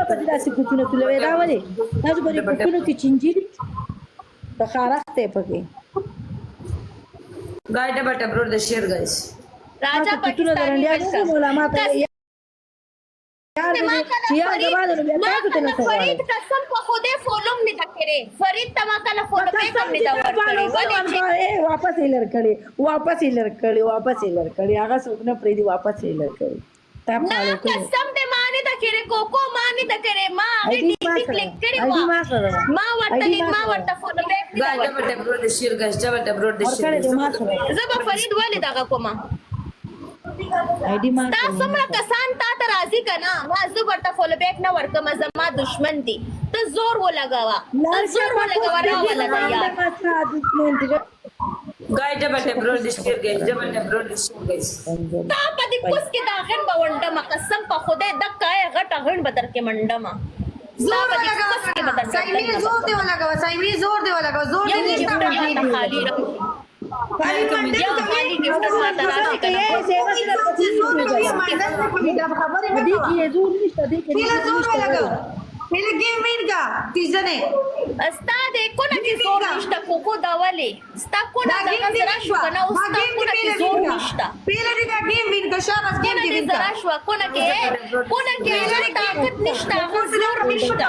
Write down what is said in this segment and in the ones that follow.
پدې داسې کوڅونه تلوي دا ولې تاسو په دې کوڅونو کې چنجيري په خارخته پکې Guys, but abroad the share, guys. राजा पाकिस्तानी फरीद कसम په خوده فولوم نه تکره فرید تما کله فولو پې کم نه دا ورکړي واپس یې لړکړي هغه څوک نه پریدي واپس یې لړکړي تا فالو کړو قسم دې مانه تکره کوکو مانه تکره ما هغه ټیک کلیک کړي ما ورته فولو بیک Guys, but abroad the share, guys. But abroad the share. زبا فرید والد هغه کومه आईडी मार تا څومره کسان تا ته راضي کنا ما زه ورته فولو بیک نه ورکم زما دشمن دي ته زور ولګاوه را ولګا Guys, but abroad the share, guys. But abroad the share, guys. تا په دې کوس کې دا غن بونډه قسم په خوده د کای غټ غن بدر کې منډه ما زور لگا سایمی زور دی ولګا سایمی زور دی ولګا زور دی خالی خالی منډه خالی ګفت ماته راځي کنه خبره دې کې زور نشته دې کې زور ولګا پہلے گیم وین کا تیزنے استاد کو نه کې زور نشته کوکو دا ولې ستا کو نه دا زرا شو کنه او ستا کو نه کې زور نشته پہلے دا گیم وین کا شاباش گیم دی وین زرا شو کو نه کې طاقت نشته زور نشته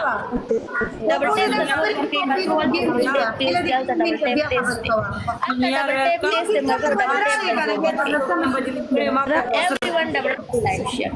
ډبل ټیپ everyone double like share